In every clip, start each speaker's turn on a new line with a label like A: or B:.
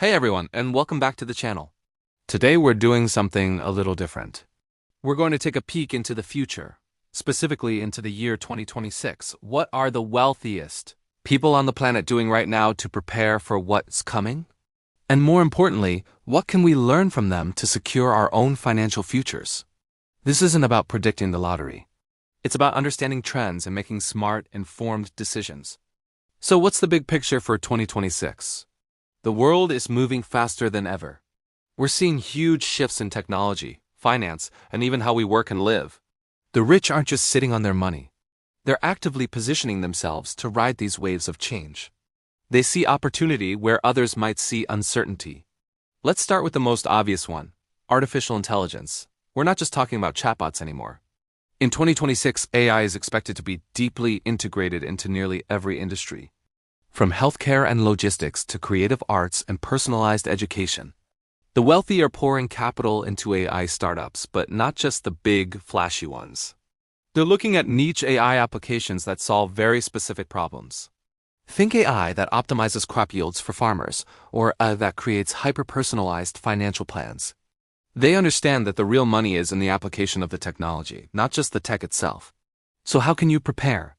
A: Hey everyone, and welcome back to the channel. Today we're doing something a little different. We're going to take a peek into the future, specifically into the year 2026. What are the wealthiest people on the planet doing right now to prepare for what's coming? And more importantly, what can we learn from them to secure our own financial futures? This isn't about predicting the lottery. It's about understanding trends and making smart, informed decisions. So what's the big picture for 2026? The world is moving faster than ever. We're seeing huge shifts in technology, finance, and even how we work and live. The rich aren't just sitting on their money. They're actively positioning themselves to ride these waves of change. They see opportunity where others might see uncertainty. Let's start with the most obvious one, artificial intelligence. We're not just talking about chatbots anymore. In 2026, AI is expected to be deeply integrated into nearly every industry. From healthcare and logistics to creative arts and personalized education. The wealthy are pouring capital into AI startups, but not just the big, flashy ones. They're looking at niche AI applications that solve very specific problems. Think AI that optimizes crop yields for farmers, or that creates hyper-personalized financial plans. They understand that the real money is in the application of the technology, not just the tech itself. So how can you prepare?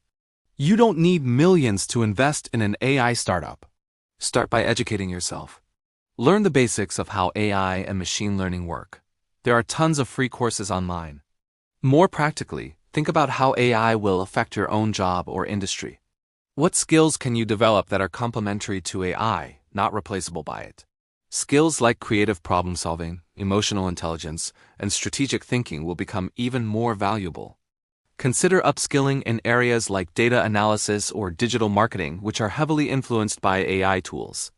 A: You don't need millions to invest in an AI startup. Start by educating yourself. Learn the basics of how AI and machine learning work. There are tons of free courses online. More practically, think about how AI will affect your own job or industry. What skills can you develop that are complementary to AI, not replaceable by it? Skills like creative problem solving, emotional intelligence, and strategic thinking will become even more valuable. Consider upskilling in areas like data analysis or digital marketing, which are heavily influenced by AI tools.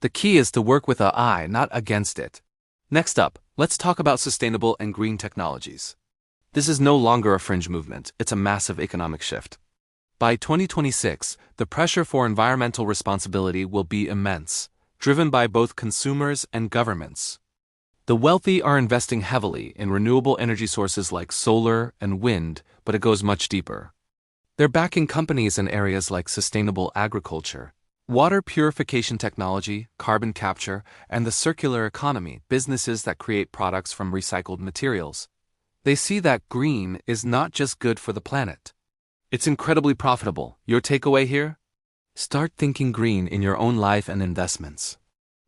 A: The key is to work with AI, not against it. Next up, let's talk about sustainable and green technologies. This is no longer a fringe movement, it's a massive economic shift. By 2026, the pressure for environmental responsibility will be immense, driven by both consumers and governments. The wealthy are investing heavily in renewable energy sources like solar and wind, but it goes much deeper. They're backing companies in areas like sustainable agriculture, water purification technology, carbon capture, and the circular economy, businesses that create products from recycled materials. They see that green is not just good for the planet. It's incredibly profitable. Your takeaway here? Start thinking green in your own life and investments.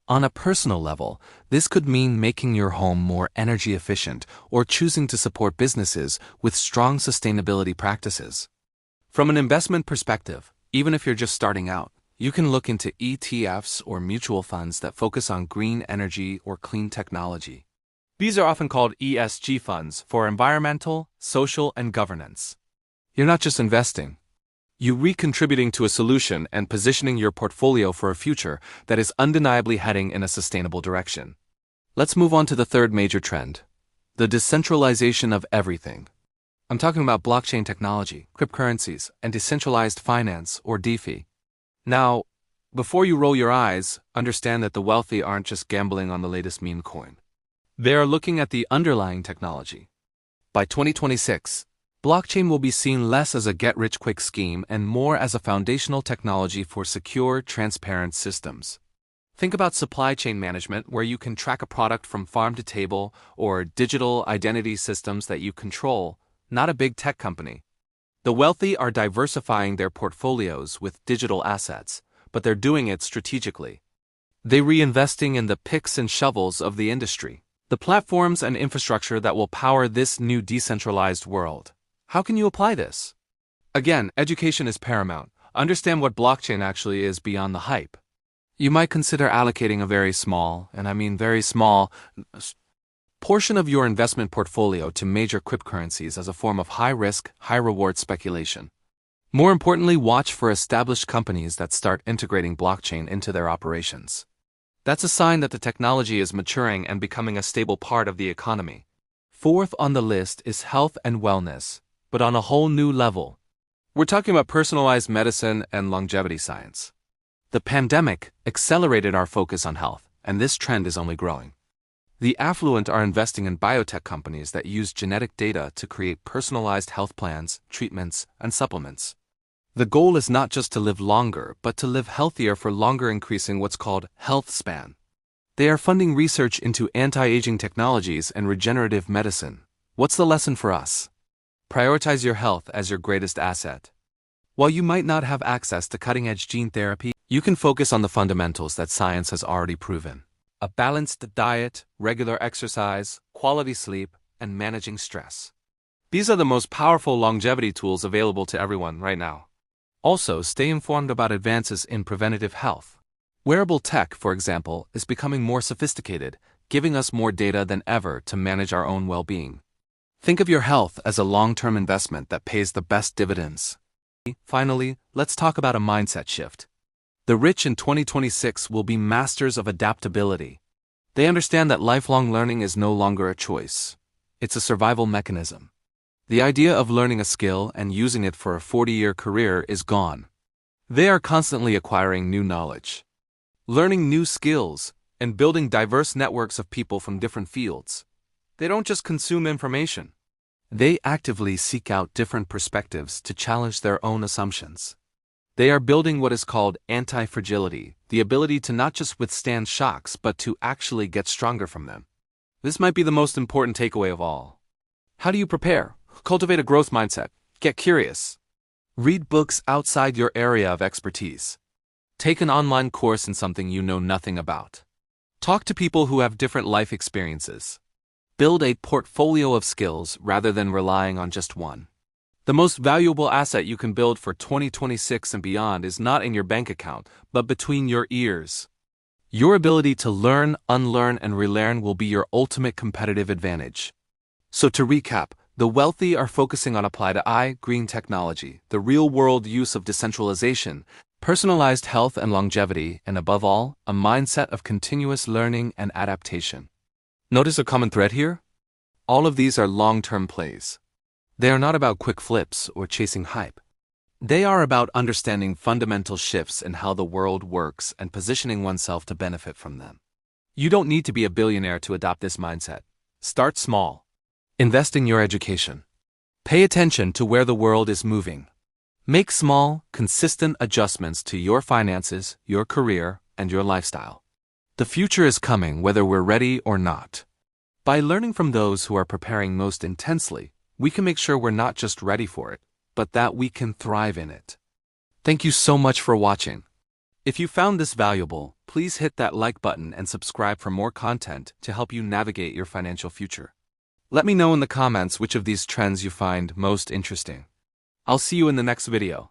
A: On a personal level, this could mean making your home more energy efficient or choosing to support businesses with strong sustainability practices. From an investment perspective, even if you're just starting out, you can look into ETFs or mutual funds that focus on green energy or clean technology. These are often called ESG funds for environmental, social, and governance. You're not just investing. You're recontributing to a solution and positioning your portfolio for a future that is undeniably heading in a sustainable direction. Let's move on to the third major trend, the decentralization of everything. I'm talking about blockchain technology, cryptocurrencies, and decentralized finance, or DeFi. Now, before you roll your eyes, understand that the wealthy aren't just gambling on the latest meme coin. They are looking at the underlying technology. By 2026, blockchain will be seen less as a get-rich-quick scheme and more as a foundational technology for secure, transparent systems. Think about supply chain management, where you can track a product from farm to table, or digital identity systems that you control, not a big tech company. The wealthy are diversifying their portfolios with digital assets, but they're doing it strategically. They're reinvesting in the picks and shovels of the industry, the platforms and infrastructure that will power this new decentralized world. How can you apply this? Again, education is paramount. Understand what blockchain actually is beyond the hype. You might consider allocating a very small, and I mean very small, portion of your investment portfolio to major cryptocurrencies as a form of high-risk, high-reward speculation. More importantly, watch for established companies that start integrating blockchain into their operations. That's a sign that the technology is maturing and becoming a stable part of the economy. Fourth on the list is health and wellness, but on a whole new level. We're talking about personalized medicine and longevity science. The pandemic accelerated our focus on health, and this trend is only growing. The affluent are investing in biotech companies that use genetic data to create personalized health plans, treatments, and supplements. The goal is not just to live longer, but to live healthier for longer, increasing what's called health span. They are funding research into anti-aging technologies and regenerative medicine. What's the lesson for us? Prioritize your health as your greatest asset. While you might not have access to cutting-edge gene therapy, you can focus on the fundamentals that science has already proven. A balanced diet, regular exercise, quality sleep, and managing stress. These are the most powerful longevity tools available to everyone right now. Also, stay informed about advances in preventative health. Wearable tech, for example, is becoming more sophisticated, giving us more data than ever to manage our own well-being. Think of your health as a long-term investment that pays the best dividends. Finally, let's talk about a mindset shift. The rich in 2026 will be masters of adaptability. They understand that lifelong learning is no longer a choice. It's a survival mechanism. The idea of learning a skill and using it for a 40-year career is gone. They are constantly acquiring new knowledge, learning new skills, and building diverse networks of people from different fields. They don't just consume information. They actively seek out different perspectives to challenge their own assumptions. They are building what is called anti-fragility, the ability to not just withstand shocks but to actually get stronger from them. This might be the most important takeaway of all. How do you prepare? Cultivate a growth mindset. Get curious. Read books outside your area of expertise. Take an online course in something you know nothing about. Talk to people who have different life experiences. Build a portfolio of skills rather than relying on just one. The most valuable asset you can build for 2026 and beyond is not in your bank account, but between your ears. Your ability to learn, unlearn, and relearn will be your ultimate competitive advantage. So to recap, the wealthy are focusing on applied AI, green technology, the real-world use of decentralization, personalized health and longevity, and above all, a mindset of continuous learning and adaptation. Notice a common thread here? All of these are long-term plays. They are not about quick flips or chasing hype. They are about understanding fundamental shifts in how the world works and positioning oneself to benefit from them. You don't need to be a billionaire to adopt this mindset. Start small. Invest in your education. Pay attention to where the world is moving. Make small, consistent adjustments to your finances, your career, and your lifestyle. The future is coming whether we're ready or not. By learning from those who are preparing most intensely, we can make sure we're not just ready for it, but that we can thrive in it. Thank you so much for watching. If you found this valuable, please hit that like button and subscribe for more content to help you navigate your financial future. Let me know in the comments which of these trends you find most interesting. I'll see you in the next video.